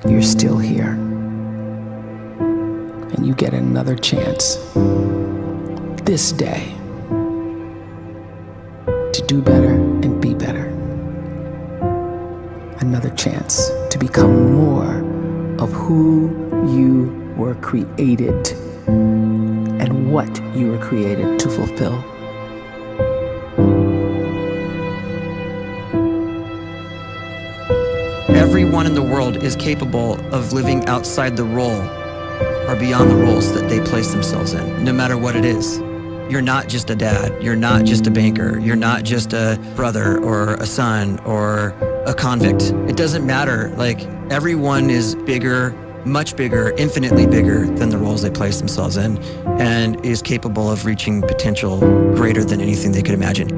you're still here. And you get another chance this day to do better and be better. Another chance to become more of who you were created and what you were created to fulfill. Everyone in the world is capable of living outside the role or beyond the roles that they place themselves in, no matter what it is. You're not just a dad, you're not just a banker, you're not just a brother or a son or a convict. It doesn't matter. Like, everyone is bigger, much bigger, infinitely bigger than the roles they place themselves in, and is capable of reaching potential greater than anything they could imagine.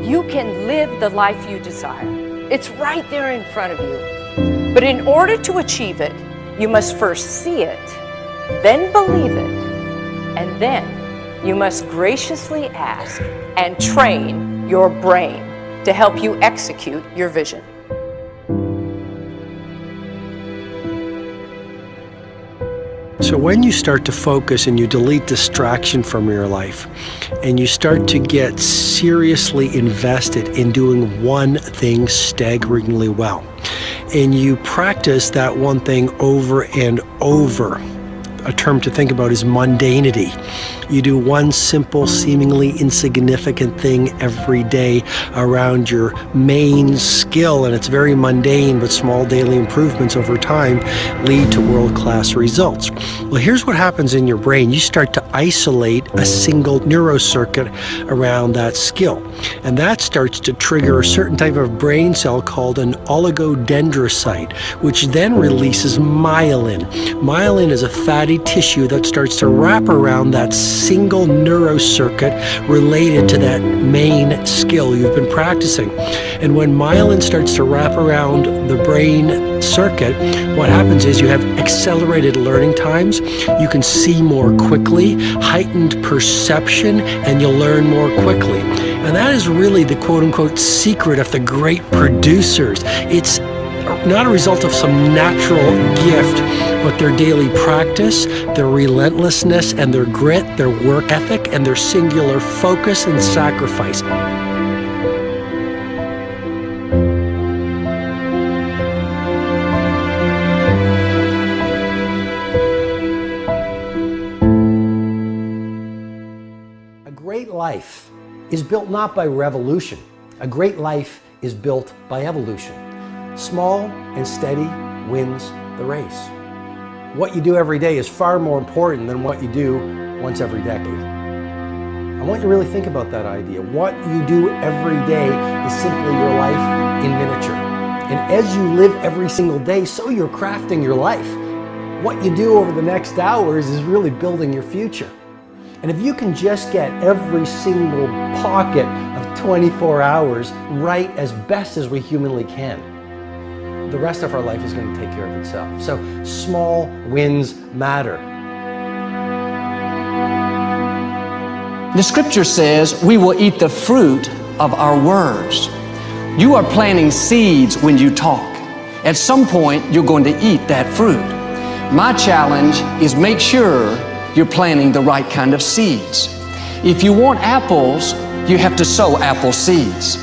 You can live the life you desire. It's right there in front of you. But in order to achieve it, you must first see it, then believe it, and then you must graciously ask and train your brain to help you execute your vision. So when you start to focus and you delete distraction from your life, and you start to get seriously invested in doing one thing staggeringly well, and you practice that one thing over and over, a term to think about is mundanity. You do one simple, seemingly insignificant thing every day around your main skill, and it's very mundane, but small daily improvements over time lead to world-class results. Well, here's what happens in your brain. You start to isolate a single neurocircuit around that skill, and that starts to trigger a certain type of brain cell called an oligodendrocyte, which then releases myelin. Myelin is a fatty tissue that starts to wrap around that single neurocircuit related to that main skill you've been practicing. And when myelin starts to wrap around the brain circuit, what happens is you have accelerated learning times, you can see more quickly, heightened perception, and you'll learn more quickly. And that is really the quote-unquote secret of the great producers. It's not a result of some natural gift, but their daily practice, their relentlessness and their grit, their work ethic, and their singular focus and sacrifice. A great life is built not by revolution. A great life is built by evolution. Small and steady wins the race. What you do every day is far more important than what you do once every decade. I want you to really think about that idea. What you do every day is simply your life in miniature. And as you live every single day, so you're crafting your life. What you do over the next hours is really building your future. And if you can just get every single pocket of 24 hours right as best as we humanly can, the rest of our life is going to take care of itself. So small wins matter. The scripture says we will eat the fruit of our words. You are planting seeds when you talk. At some point, you're going to eat that fruit. My challenge is make sure you're planting the right kind of seeds. If you want apples, you have to sow apple seeds.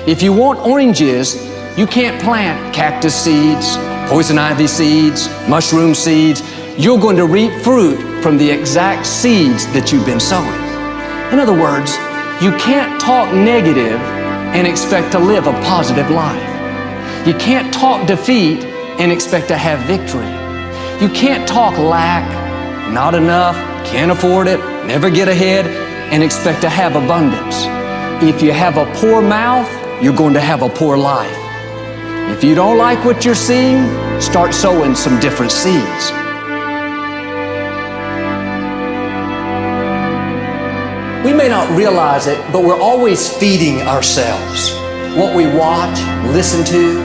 If you want oranges, you can't plant cactus seeds, poison ivy seeds, mushroom seeds. You're going to reap fruit from the exact seeds that you've been sowing. In other words, you can't talk negative and expect to live a positive life. You can't talk defeat and expect to have victory. You can't talk lack, not enough, can't afford it, never get ahead, and expect to have abundance. If you have a poor mouth, you're going to have a poor life. If you don't like what you're seeing, start sowing some different seeds. We may not realize it, but we're always feeding ourselves. What we watch, listen to,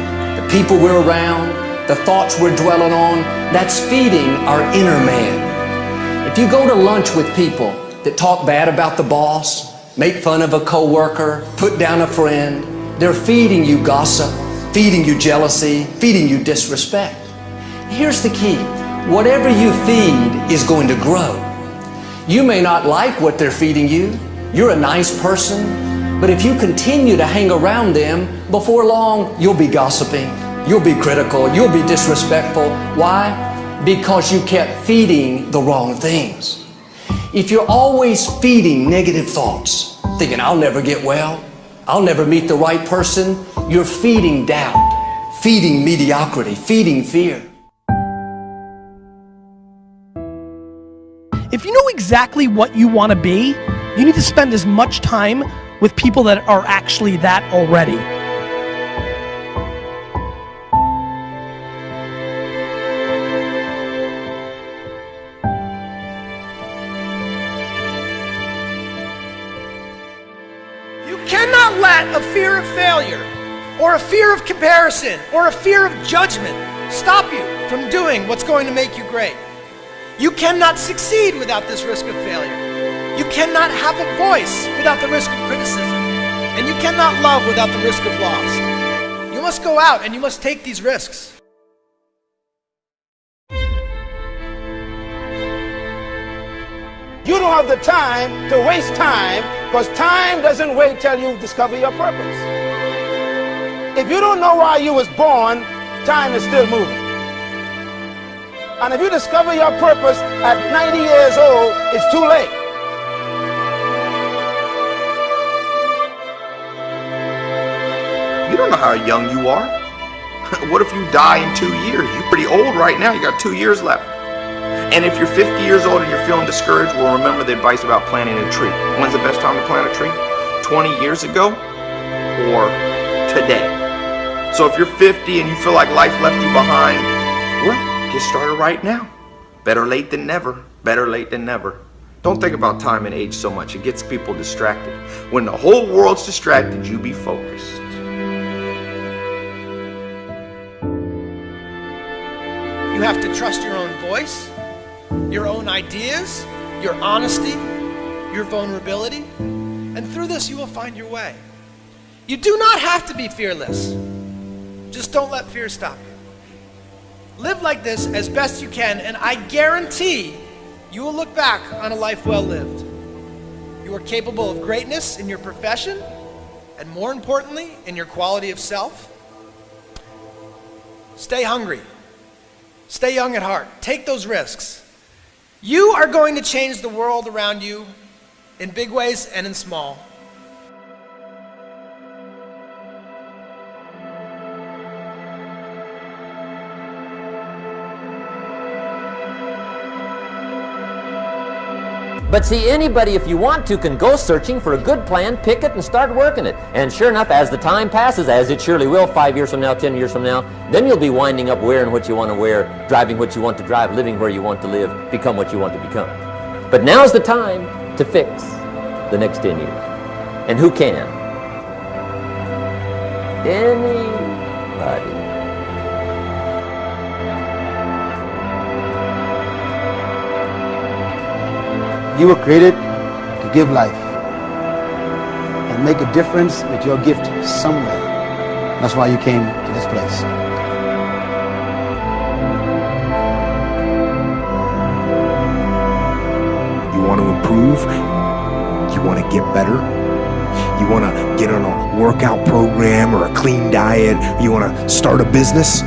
the people we're around, the thoughts we're dwelling on, that's feeding our inner man. If you go to lunch with people that talk bad about the boss, make fun of a coworker, put down a friend. They're feeding you gossip, feeding you jealousy, feeding you disrespect. Here's the key. Whatever you feed is going to grow. You may not like what they're feeding you. You're a nice person, but if you continue to hang around them, before long, you'll be gossiping, you'll be critical, you'll be disrespectful. Why? Because you kept feeding the wrong things. If you're always feeding negative thoughts, thinking, I'll never get well, I'll never meet the right person, you're feeding doubt, feeding mediocrity, feeding fear. If you know exactly what you want to be, you need to spend as much time with people that are actually that already. You cannot let a fear of failure, or a fear of comparison, or a fear of judgment stop you from doing what's going to make you great. You cannot succeed without this risk of failure. You cannot have a voice without the risk of criticism. And you cannot love without the risk of loss. You must go out and you must take these risks. You don't have the time to waste time, because time doesn't wait till you discover your purpose. If you don't know why you was born, time is still moving. And if you discover your purpose at 90 years old, it's too late. You don't know how young you are. What if you die in 2 years? You're pretty old right now. You got 2 years left. And if you're 50 years old and you're feeling discouraged, well, remember the advice about planting a tree. When's the best time to plant a tree? 20 years ago or today? So if you're 50 and you feel like life left you behind, well, get started right now. Better late than never. Better late than never. Don't think about time and age so much. It gets people distracted. When the whole world's distracted, you be focused. You have to trust your own voice, your own ideas, your honesty, your vulnerability, and through this you will find your way. You do not have to be fearless. Just don't let fear stop you. Live like this as best you can, and I guarantee you will look back on a life well lived. You are capable of greatness in your profession, and more importantly, in your quality of self. Stay hungry. Stay young at heart. Take those risks. You are going to change the world around you in big ways and in small. But see, anybody, if you want to, can go searching for a good plan, pick it, and start working it. And sure enough, as the time passes, as it surely will, 5 years from now, 10 years from now, then you'll be winding up wearing what you want to wear, driving what you want to drive, living where you want to live, become what you want to become. But now's the time to fix the next 10 years. And who can? Anybody. You were created to give life and make a difference with your gift somewhere. That's why you came to this place. You want to improve? You want to get better? You want to get on a workout program or a clean diet? You want to start a business?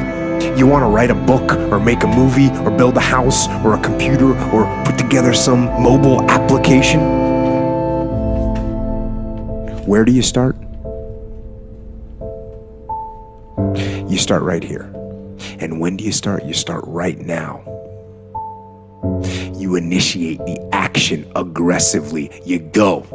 You want to write a book or make a movie or build a house or a computer or put together some mobile application? Where do you start? You start right here. And when do you start? You start right now. You initiate the action aggressively. You go.